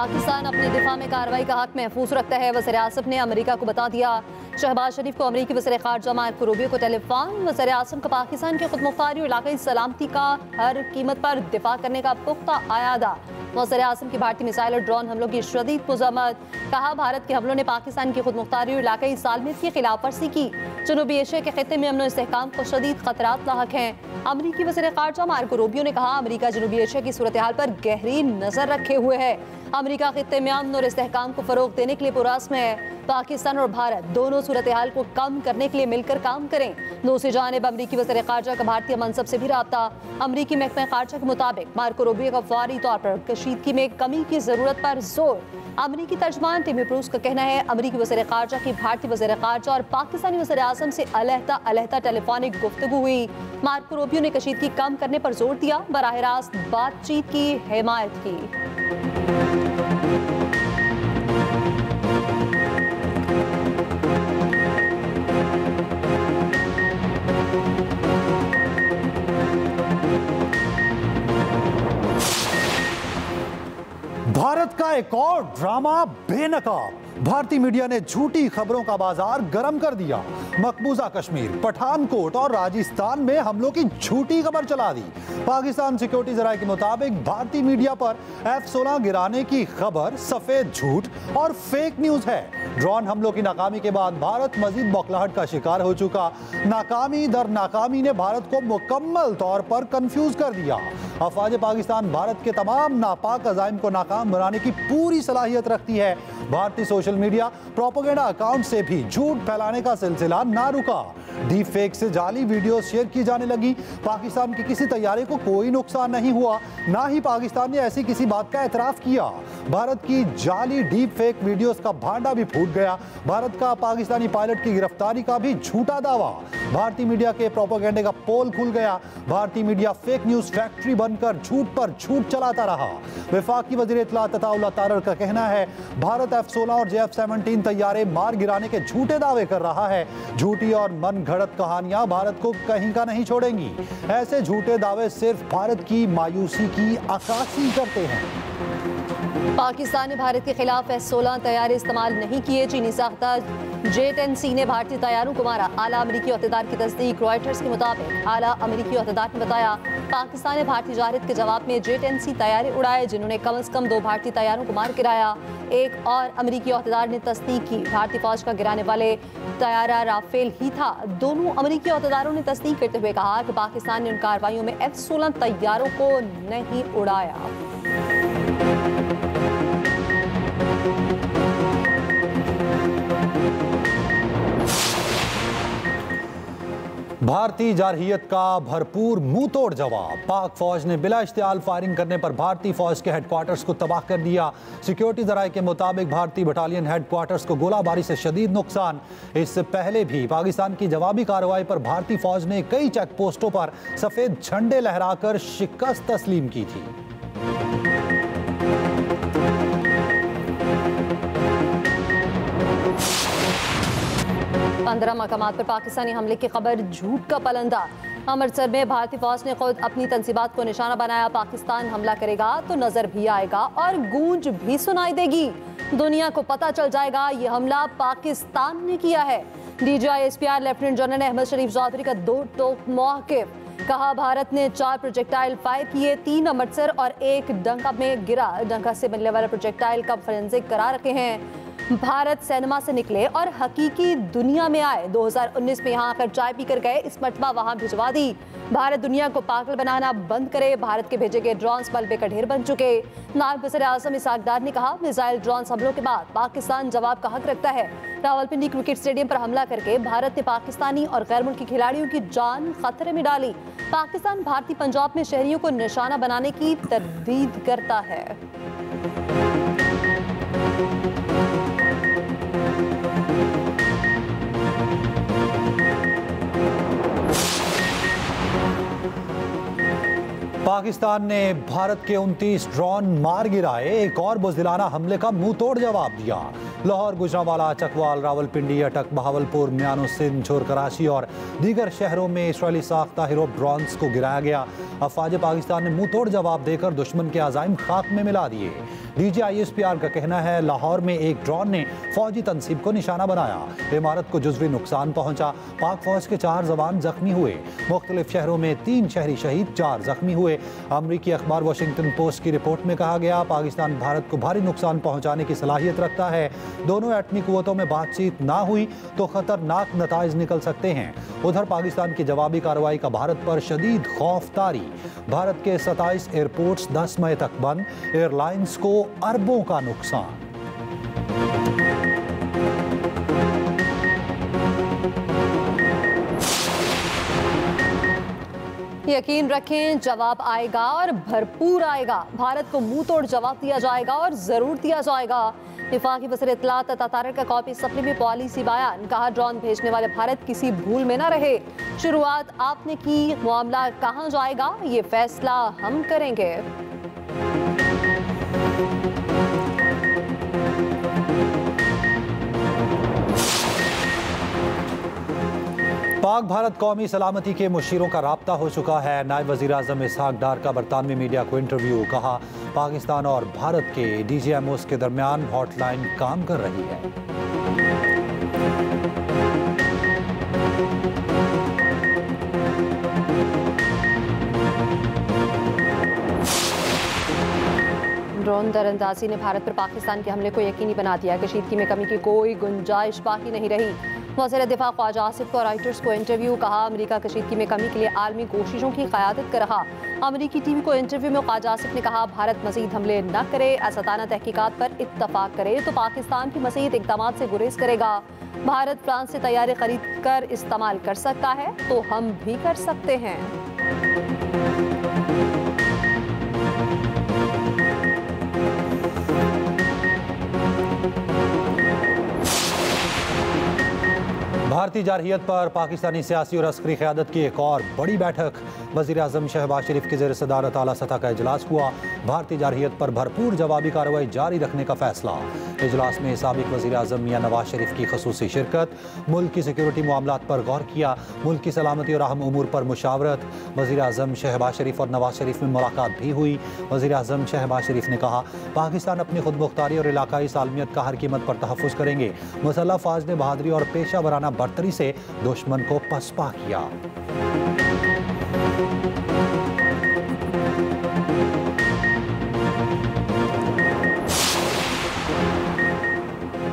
पाकिस्तान अपने दिफा में कार्रवाई का हक महफूज रखता है। वज़ीर आज़म ने अमेरिका को बता दिया। शहबाज शरीफ को अमेरिकी वज़ीर ख़ारजा मार्को रूबियो को टेलीफोन। वज़ीर आज़म का पाकिस्तान की खुदमुख्तारी और इलाक़ाई सलामती का हर कीमत पर दिफा करने का पुख्ता आयादा। वज़ीर आज़म की भारतीय मिसाइल और ड्रोन हमलों की शदीद मज़म्मत। कहा, भारत के हमलों ने पाकिस्तान की खुदमुख्तारी और इलाक़ाई सालमियत की खिलाफ वर्जी की। जनूबी एशिया के खित्ते में अमन और इस्तेहकाम को शदीद खतरात लाहक हैं। अमेरिकी वज़ीर ख़ारजा मार्को रूबियो ने कहा, अमेरिका जनूबी एशिया की सूरत हाल पर गहरी नज़र रखे हुए है। अमेरिका खित्ते में अमन और इस्तेहकाम को फ़रोग़ देने के लिए पुरअज़्म है। पाकिस्तान और भारत दोनों सूरत हाल को कम करने के लिए मिलकर काम करें। दूसरी जानिब अमेरिकी वज़ीर ख़ारजा का भारतीय मनसब से भी राब्ता। अमेरिकी महकमा ख़ारजा के मुताबिक मार्को रूबियो का फौरी तौर पर कशीदगी में कमी की ज़रूरत पर जोर। अमेरिकी तर्जमान टिमी ब्रूस का कहना है, अमेरिकी वज़ीर ख़ारजा की भारतीय वज़ीर ख़ारजा और पाकिस्तानी वज़ीर आज़म से अलहदा टेलीफोनिक गुफ्तगू हुई। मार्को रूबियो ने कशीदगी कम करने पर जोर दिया, बराह रास्त बातचीत की हिमायत की। भारत का एक और ड्रामा बेनकाब। भारतीय मीडिया ने झूठी खबरों का बाजार गर्म कर दिया। मकबूजा कश्मीर, पठानकोट और राजस्थान में हमलों की झूठी खबर चला दी। पाकिस्तान सिक्योरिटी जराये के मुताबिक भारतीय मीडिया पर F-16 गिराने की खबर सफेद झूठ और फेक न्यूज है। ड्रोन हमलों की नाकामी के बाद भारत मजीद बौखलाहट का शिकार हो चुका। नाकामी दर नाकामी ने भारत को मुकम्मल तौर पर कंफ्यूज कर दिया। अफवाज पाकिस्तान भारत के तमाम नापाक अज़ाइम को नाकाम बनाने की पूरी सलाहियत रखती है। भारतीय सोशल मीडिया प्रोपेगेंडा अकाउंट से भी झूठ फैलाने का सिलसिला ना रुका। डीप फेक से जाली वीडियो शेयर की जाने लगी। पाकिस्तान के किसी तैयारे को कोई नुकसान नहीं हुआ, ना ही पाकिस्तान ने ऐसी किसी बात का एतराफ़ किया। भारत की जाली डीप फेक वीडियोस का भांडा भी फूट गया। भारत का पाकिस्तानी पायलट की गिरफ्तारी का भी झूठा दावा। भारतीय मीडिया के प्रोपेगेंडे का पोल खुल गया। भारतीय मीडिया फेक न्यूज फैक्ट्री बनकर झूठ पर झूठ चलाता रहा। वफाकी वज़ीर इत्तलात अताउल्लाह तारर का कहना है, भारत F-16 और JF-17 तैयारे मार गिराने के झूठे दावे कर रहा है। झूठी और मन घड़त कहानियां भारत को कहीं का नहीं छोड़ेंगी। ऐसे झूठे दावे सिर्फ भारत की मायूसी की अक्कासी करते हैं। पाकिस्तान ने भारत के खिलाफ F-16 तैयारे इस्तेमाल नहीं किए। चीनी साख्ता J-10C ने भारतीय तैयारों को मारा। आला अमेरिकी अहदेदार की तस्दीक। रॉयटर्स के मुताबिक आला अमेरिकी अहदेदार ने बताया, पाकिस्तान ने भारतीय जारद के जवाब में J-10C तैयारे उड़ाए, जिन्होंने कम से कम 2 भारतीय तैयारों को मार गिराया। एक और अमेरिकी अहदेदार ने तस्दीक की, भारतीय फौज का गिराने वाले तैयारा राफेल ही था। दोनों अमेरिकी अहदेदारों ने तस्दीक करते हुए कहा कि पाकिस्तान ने उन कार्रवाइयों में F-16 तैयारों को नहीं उड़ाया। भारतीय जारहियत का भरपूर मुंह तोड़ जवाब। पाक फौज ने बिला इश्तियाल फायरिंग करने पर भारतीय फौज के हेडक्वार्टर्स को तबाह कर दिया। सिक्योरिटी जराये के मुताबिक भारतीय बटालियन हेडक्वार्टर्स को गोलाबारी से शदीद नुकसान। इससे पहले भी पाकिस्तान की जवाबी कार्रवाई पर भारतीय फौज ने कई चेक पोस्टों पर सफेद झंडे लहराकर शिकस्त तस्लीम की थी। 15 मकामात पर पाकिस्तानी हमले की खबर झूठ का पलंदा। अमृतसर में भारतीय फौज ने खुद अपनी तंसीबात को निशाना बनाया। पाकिस्तान हमला करेगा तो नजर भी आएगा और गूंज भी सुनाई देगी। दुनिया को पता चल जाएगा ये हमला पाकिस्तान ने किया है। DGI SPR lieutenant general Ahmed Sharif Chaudhry का 2 टोक मौक़िफ़। कहा, भारत ने 4 प्रोजेक्टाइल फायर किए, 3 अमृतसर और 1 डंका में गिरा। डंका से मिलने वाले प्रोजेक्टाइल का फोरेंसिक करा रखे हैं। भारत सिनेमा से निकले और हकीकी दुनिया में आए। 2019 में यहाँ आकर चाय पीकर गए, इस मरतबा वहाँ भिजवा दी। भारत दुनिया को पागल बनाना बंद करे। भारत के भेजे गए ड्रोन्स मलबे का ढेर बन चुके। नायब वज़ीर आज़म इसाक डार ने कहा, मिसाइल ड्रोन हमलों के बाद पाकिस्तान जवाब का हक रखता है। रावलपिंडी क्रिकेट स्टेडियम पर हमला करके भारत ने पाकिस्तानी और गैर मुल्की खिलाड़ियों की जान खतरे में डाली। पाकिस्तान भारतीय पंजाब में शहरियों को निशाना बनाने की तरदीद करता है। पाकिस्तान ने भारत के 29 ड्रोन मार गिराए। एक और बुज़दिलाना हमले का मुंह तोड़ जवाब दिया। लाहौर, गुजरांवाला, चकवाल, रावलपिंडी, अटक, बहावलपुर, मियानो सिंध, झोर, कराची और दीगर शहरों में इसराइली साख्ता हीरो ड्रोन्स को गिराया गया। अफवाज पाकिस्तान ने मुंह तोड़ जवाब देकर दुश्मन के अज़ाइम खाक में मिला दिए। DGISPR का कहना है लाहौर में एक ड्रोन ने फौजी तंसीब को निशाना बनाया। इमारत को जुज़वी नुकसान पहुंचा। पाक फौज के 4 जवान जख्मी हुए। मुख्तलिफ शहरों में 3 शहरी शहीद, 4 जख्मी हुए। अमरीकी अखबार वाशिंगटन पोस्ट की रिपोर्ट में कहा गया पाकिस्तान भारत को भारी नुकसान पहुंचाने की सलाहियत रखता है। दोनों एटमी कुव्वतों में बातचीत ना हुई तो खतरनाक नताइज निकल सकते हैं। उधर पाकिस्तान की जवाबी कार्रवाई का भारत पर शदीद खौफ तारी। भारत के 27 एयरपोर्ट्स 10 मई तक बंद। एयरलाइंस को अरबों का नुकसान। यकीन रखें जवाब आएगा और भरपूर आएगा। भारत को मुंह तोड़ जवाब दिया जाएगा और जरूर दिया जाएगा। वफाकी वज़ीर इत्तलात अता तारिक का कॉपी सप्लीमेंट्री पॉलिसी बयान। कहा ड्रोन भेजने वाले भारत किसी भूल में ना रहे। शुरुआत आपने की, मामला कहां जाएगा ये फैसला हम करेंगे। पाक भारत कौमी सलामती के मुशीरों का राब्ता हो चुका है। नायब वज़ीर आज़म इसहाक डार का बरतानवी मीडिया को इंटरव्यू। कहा पाकिस्तान और भारत के DGMOs के दरमियान हॉटलाइन काम कर रही है। ड्रोन दरअंदाजी ने भारत पर पाकिस्तान के हमले को यकीनी बना दिया। कशीदगी में कमी की कोई गुंजाइश बाकी नहीं रही। वज़ीर दिफा ख्वाजा आसिफ को रॉयटर्स को इंटरव्यू। कहा अमेरिका कशीदगी में कमी के लिए आलमी कोशिशों की क़यादत कर रहा। अमेरिकी TV को इंटरव्यू में ख्वाजा आसिफ ने कहा भारत मज़ीद हमले न करे, असताना तहकीकात पर इत्तफाक करे तो पाकिस्तान की मज़ीद इक़दामात से गुरेज करेगा। भारत फ्रांस से तैयारी खरीद कर इस्तेमाल कर सकता है तो हम भी कर सकते हैं। भारतीय जारहियत पर पाकिस्तानी सियासी और अस्करी क़यादत की एक और बड़ी बैठक। वज़ीर आज़म शहबाज शरीफ की ज़ेर सदारत आला सतह का इजलास हुआ। भारतीय जारहियत पर भरपूर जवाबी कार्रवाई जारी रखने का फैसला। इजलास में साबिक वज़ीर आज़म मियां नवाज शरीफ की ख़ुसूसी शिरकत। मुल्क की सिक्योरिटी मामलात पर गौर किया। मुल्क की सलामती और अहम उमूर पर मुशावरत। वज़ीर आज़म शहबाज शरीफ और नवाज शरीफ में मुलाकात भी हुई। वज़ीर आज़म शहबाज शरीफ ने कहा पाकिस्तान अपनी खुद मुख्तारी और इलाकाई सालमियत का हर कीमत पर तहफ़्फ़ुज़ करेंगे। मुसल्लह फ़ौज ने बहादुरी और पेशा वराना बर्तरी से दुश्मन को पसपा किया।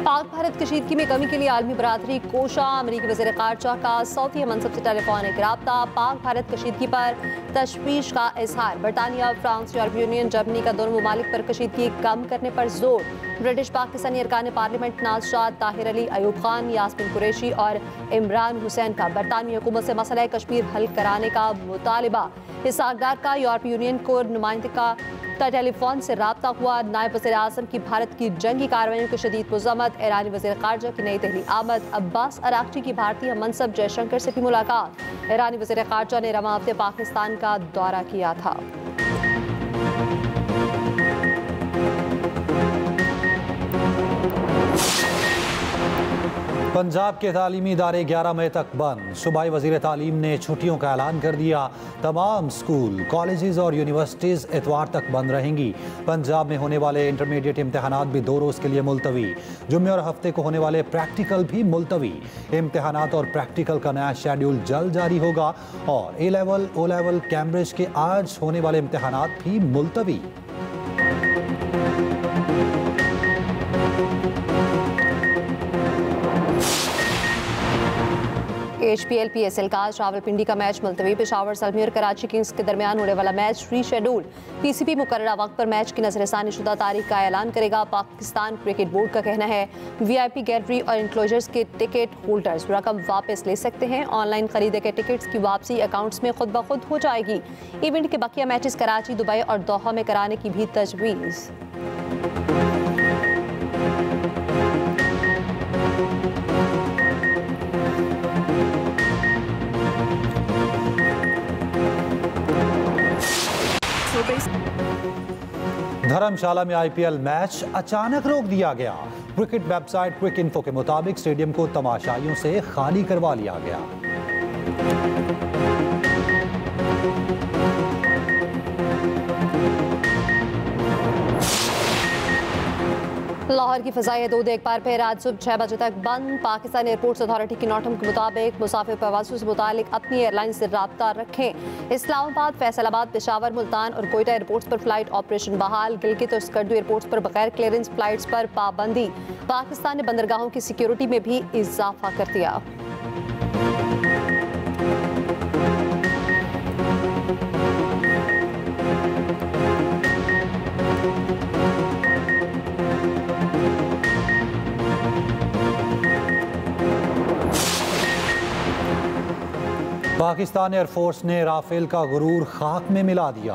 पाक भारत कशीदगी में कमी के लिए आलमी बरादरी कोशा। अमरीकी वज़ीर ख़ारजा का सऊदी मनसब से टेलीफोनिक राब्ता। पाक भारत कशीदगी पर तशवीश का इजहार। बरतानिया, फ्रांस, यूरोपीय यूनियन, जर्मनी का दोनों ममालिक पर कशीदगी कम करने पर जोर। ब्रिटिश पाकिस्तानी अरकान पार्लियामेंट नाज़शाद, ताहिर अली, अयूब खान, यास्मीन कुरैशी और इमरान हुसैन का बरतानवी हुकूमत से मसला कश्मीर हल कराने का मुतालिबा। इसहाक डार का यूरोपीय यूनियन को नुमाइंदगा का टेलीफोन से राब्ता हुआ। नायब वज़ीर आज़म की भारत की जंगी कार्रवाइयों की शदीद मज़म्मत। ईरानी वज़ीर ख़ारजा की नई दिल्ली आमद। अब्बास अराग़ची की भारतीय मनसब जयशंकर से भी मुलाकात। ईरानी वज़ीर ख़ारजा ने रवां हफ्ते पाकिस्तान का दौरा किया था। पंजाब के तालीमी इदारे 11 मई तक बंद। सूबाई वज़ीर तालीम ने छुट्टियों का ऐलान कर दिया। तमाम स्कूल, कॉलेजेस और यूनिवर्सिटीज़ इतवार तक बंद रहेंगी। पंजाब में होने वाले इंटरमीडिएट इम्तहानात भी 2 रोज़ के लिए मुलतवी। जुम्मे और हफ्ते को होने वाले प्रैक्टिकल भी मुलतवी। इम्तहानात और प्रैक्टिकल का नया शेड्यूल जल्द जारी होगा और A level, O level, Cambridge के आज होने वाले इम्तहानात भी मुलतवी। HPL PSL का आज रावलपिंडी का मैच मुलतवी। पेशावर ज़ल्मी और कराची किंग्स के दरमियान होने वाला मैच रीशेड्यूल। PCB मुकर्ररा वक्त पर मैच की नजरसानी शुदा तारीख का ऐलान करेगा। पाकिस्तान क्रिकेट बोर्ड का कहना है VIP गैलरी और इंक्लोजर्स के टिकट होल्डर्स रकम वापस ले सकते हैं। ऑनलाइन खरीदे गए टिकट्स की वापसी अकाउंट्स में खुद ब खुद हो जाएगी। इवेंट के बकिया मैचेस कराची, दुबई और दोहा में कराने की भी तजवीज़। धर्मशाला में IPL मैच अचानक रोक दिया गया। क्रिकेट वेबसाइट क्विक इन्फो के मुताबिक स्टेडियम को तमाशाइयों से खाली करवा लिया गया। लाहौर की फ़ज़ाई हदूद एक बार फिर आज सुबह 6 बजे तक बंद। पाकिस्तानी एयरपोर्ट्स अथॉरिटी की नोटम के मुताबिक मुसाफिर प्रवासियों से मुतालिक अपनी एयरलाइन से रब्ता रखें। इस्लामाबाद, फैसलाबाद, पेशावर, मुल्तान और कोयटा एयरपोर्ट्स पर फ्लाइट ऑपरेशन बहाल। गिलगित और स्कर्दू एयरपोर्ट्स पर बगैर क्लियरेंस फ्लाइट्स पर पाबंदी। पाकिस्तान ने बंदरगाहों की सिक्योरिटी में भी इजाफा कर दिया। पाकिस्तान एयरफोर्स ने राफेल का गुरूर खाक में मिला दिया।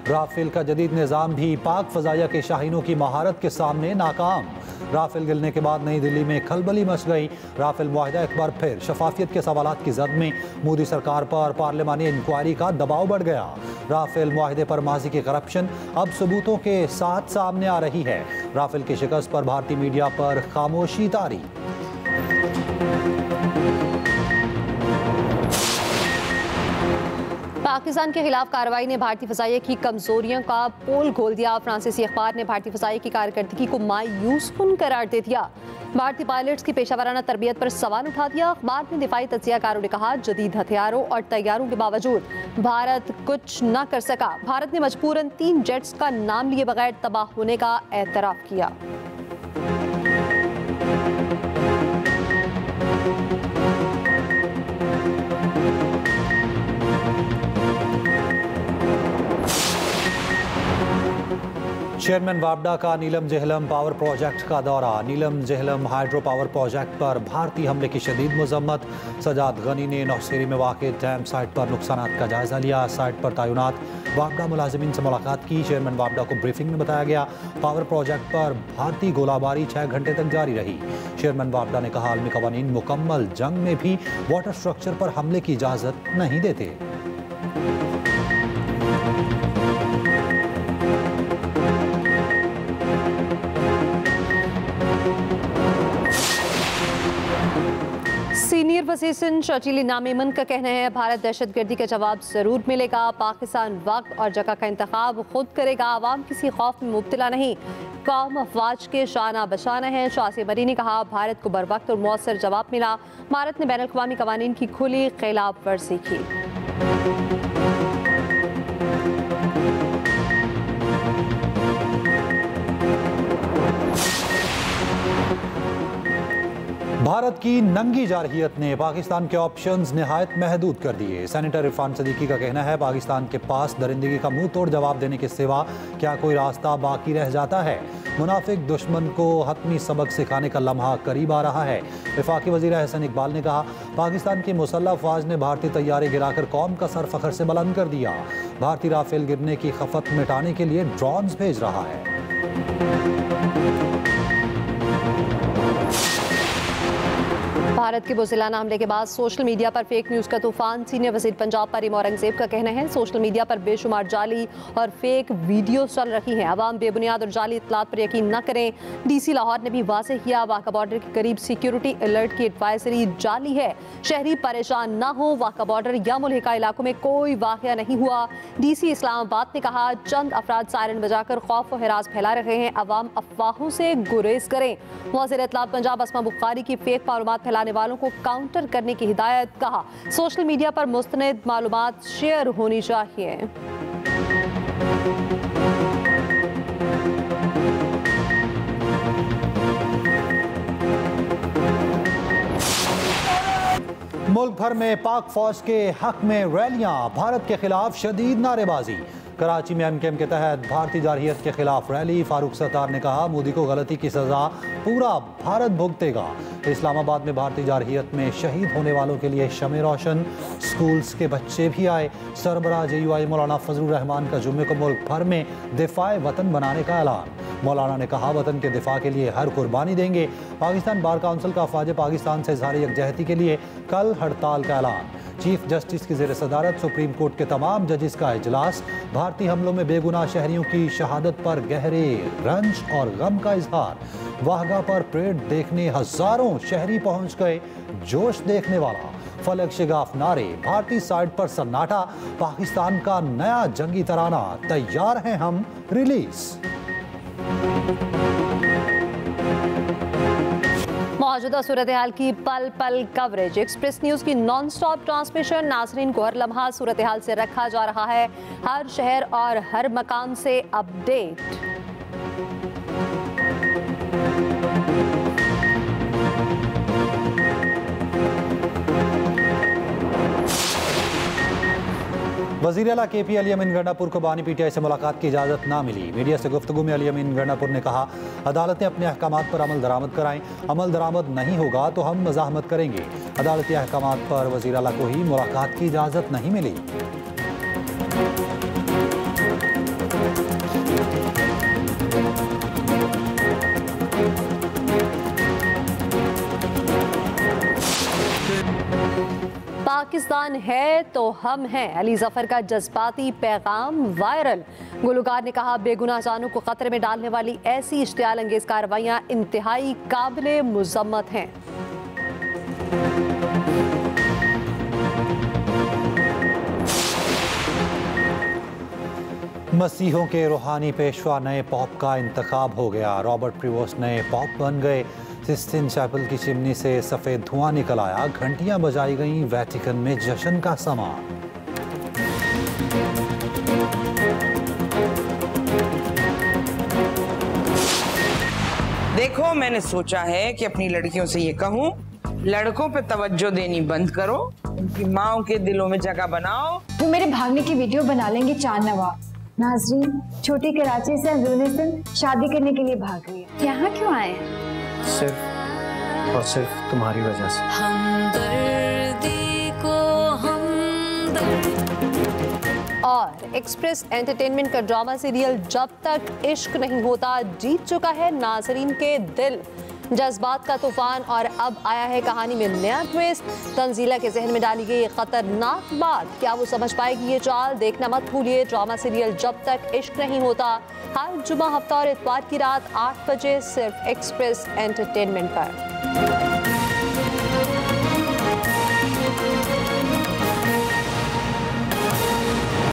राफेल का जदीद निज़ाम भी पाक फ़ज़ाइया के शाहीनों की महारत के सामने नाकाम। राफेल गिरने के बाद नई दिल्ली में खलबली मच गई। राफेल मुआहिदा एक बार फिर शफाफियत के सवालात की जद में मोदी सरकार पर पार्लिमानी इंक्वायरी का दबाव बढ़ गया। राफेल मुआहिदे पर माजी की करप्शन अब सबूतों के साथ सामने आ रही है। राफेल की शिकस्त पर भारतीय मीडिया पर खामोशी तारी। पाकिस्तान के खिलाफ कार्रवाई ने भारतीय फ़ज़ाइया की कमजोरियों का पोल खोल दिया। फ्रांसीसी अखबार ने भारतीय फ़ज़ाइया की कारकर्दगी को मायूसकुन करार दे दिया। भारतीय पायलट्स की पेशावराना तरबियत पर सवाल उठा दिया। अखबार में दिफाई तज्जियाकारों ने कहा, जदीद हथियारों और तैयारों के बावजूद भारत कुछ न कर सका। भारत ने मजबूरन 3 जेट्स का नाम लिए बगैर तबाह होने का एतराफ़ किया। चेयरमैन वापडा का नीलम जेहलम पावर प्रोजेक्ट का दौरा। नीलम जेहलम हाइड्रो पावर प्रोजेक्ट पर भारतीय हमले की शदीद मजम्मत। सजाद गनी ने नौशेरी में वाक़ डैम साइट पर नुकसानात का जायजा लिया। साइट पर तैनात वापडा मुलाजिमीन से मुलाकात की। चेयरमैन वापडा को ब्रीफिंग में बताया गया, पावर प्रोजेक्ट पर भारतीय गोलाबारी 6 घंटे तक जारी रही। चेयरमैन वापडा ने कहा, आलमी कवानीन मुकम्मल जंग में भी वाटर स्ट्रक्चर पर हमले की इजाज़त नहीं देते। सीनियर वसीसन शर्जील नामेमन का कहना है, भारत दहशतगर्दी का जवाब जरूर मिलेगा। पाकिस्तान वक्त और जगह का इंतखाब खुद करेगा। आवाम किसी खौफ में मुब्तला नहीं, कौम अफवाज के शाना बशाना है। शासी मरी ने कहा, भारत को बर वक्त और मौसर जवाब मिला। भारत ने बैनुल अक़वामी कवानीन की खुली खिलाफ वर्जी की। भारत की नंगी जारहियत ने पाकिस्तान के ऑप्शंस निहायत महदूद कर दिए। सेनेटर इरफान सदीकी का कहना है, पाकिस्तान के पास दरिंदगी का मुंह तोड़ जवाब देने के सिवा क्या कोई रास्ता बाकी रह जाता है। मुनाफिक दुश्मन को हतमी सबक सिखाने का लम्हा करीब आ रहा है। वफाकी वज़ीर एहसन इकबाल ने कहा, पाकिस्तान की मुसल्लह अफवाज ने भारतीय तैयारे गिराकर कौम का सर फखर से बुलंद कर दिया। भारतीय राफेल गिरने की खफत मिटाने के लिए ड्रोन्स भेज रहा है। भारत के बुज़िलाना हमले के बाद सोशल मीडिया पर फेक न्यूज़ का तूफान। सीनियर वज़ीर पंजाब परिम औरंगज़ेब का कहना है, सोशल मीडिया पर बेशुमार जाली और फेक वीडियो चल रही हैं। अवाम बेबुनियाद और जाली इत्तलात पर यकीन न करें। डीसी लाहौर ने भी वाज़ेह किया, वाक़ा बॉर्डर के करीब सिक्योरिटी अलर्ट की एडवाइजरी जाली है। शहरी परेशान न हो, वाक़ा बॉर्डर या मुल्हिका इलाकों में कोई वाक़या नहीं हुआ। डीसी इस्लामाबाद ने कहा, चंद अफराद सायरन बजाकर खौफ व हिरास फैला रहे हैं, अवाम अफवाहों से गुरेज करें। वज़ीर इत्तलात पंजाब अस्मा बुखारी की फेक मालूमात फैलाने वालों को काउंटर करने की हिदायत। कहा, सोशल मीडिया पर मुस्तनद मालूमात शेयर होनी चाहिए। मुल्क भर में पाक फौज के हक में रैलियां, भारत के खिलाफ शदीद नारेबाजी। कराची में एमकेएम के तहत भारतीय जारहियत के खिलाफ रैली। फारूक सत्तार ने कहा, मोदी को गलती की सजा पूरा भारत भुगतेगा। इस्लामाबाद में भारतीय जारहियत में शहीद होने वालों के लिए शमे रोशन। स्कूल्स के बच्चे भी आए। सरबराह JUI मौलाना फजलुर रहमान का जुम्मे को मुल्क भर में दिफाए वतन बनाने का ऐलान। मौलाना ने कहा, वतन के दिफा के लिए हर कुर्बानी देंगे। पाकिस्तान बार काउंसिल का अफवाज पाकिस्तान से इज़हार यकजहती के लिए कल हड़ताल का ऐलान। चीफ जस्टिस की ज़ेर सदारत सुप्रीम कोर्ट के तमाम जजेस का इजलास। भारतीय हमलों में बेगुनाह शहरियों की शहादत पर गहरे रंज और गम का इजहार। वाहगा पर परेड देखने हजारों शहरी पहुंच गए। जोश देखने वाला, फलक शिगाफ नारे, भारतीय साइड पर सन्नाटा। पाकिस्तान का नया जंगी तराना, तैयार हैं हम रिलीज। मौजूदा सूरत हाल की पल पल कवरेज। एक्सप्रेस न्यूज की नॉन स्टॉप ट्रांसमिशन। नाजरीन को हर लम्हा सूरत हाल से रखा जा रहा है, हर शहर और हर मकाम से अपडेट। वज़ीर आला KP अली अमीन गंडापुर को बानी PTI से मुलाकात की इजाज़त ना मिली। मीडिया से गुफ्तगू में अली अमीन गंडापुर ने कहा, अदालतें अपने अहकामात पर अमल दरामद कराएं, अमल दरामद नहीं होगा तो हम मज़ाहमत करेंगे। अदालती अहकामात पर वज़ीर आला को ही मुलाकात की इजाज़त नहीं मिली। पाकिस्तान है तो हम हैं, अली जफर का जज्बाती पैगाम वायरल। गुलकार ने कहा, बेगुनाह जानों को खतरे में डालने वाली ऐसी इश्तियाल अंगेज कार्रवाइयां इंतहाई काबिले मुज़म्मत हैं। मसीहों के रूहानी पेशवा नए पॉप का इंतखाब हो गया। रॉबर्ट प्रीवोस्ट नए पॉप बन गए। सिस्टीन चैपल की चिमनी से सफेद धुआं निकल आया। घंटियां बजाई गईं। वेटिकन में जश्न का समा। देखो, मैंने सोचा है कि अपनी लड़कियों से ये कहूं, लड़कों पे तवज्जो देनी बंद करो, उनकी माओं के दिलों में जगह बनाओ। वो मेरे भागने की वीडियो बना लेंगे चांद नवा। नाजरीन, छोटी कराची से अंदरूनी सिंध शादी करने के लिए भाग रही है। यहाँ क्यों आए? सिर्फ और सिर्फ तुम्हारी वजह से। हमदर्दी को और एक्सप्रेस एंटरटेनमेंट का ड्रामा सीरियल जब तक इश्क नहीं होता जीत चुका है नाजरीन के दिल। जज्बात का तूफान और अब आया है कहानी में नया ट्विस्ट। तंजीला के जहन में डाली गई खतरनाक बात, क्या वो समझ पाएगी ये चाल? देखना मत भूलिए ड्रामा सीरियल जब तक इश्क नहीं होता, हर जुमा, हफ्ता और इतवार की रात 8 बजे सिर्फ एक्सप्रेस एंटरटेनमेंट पर।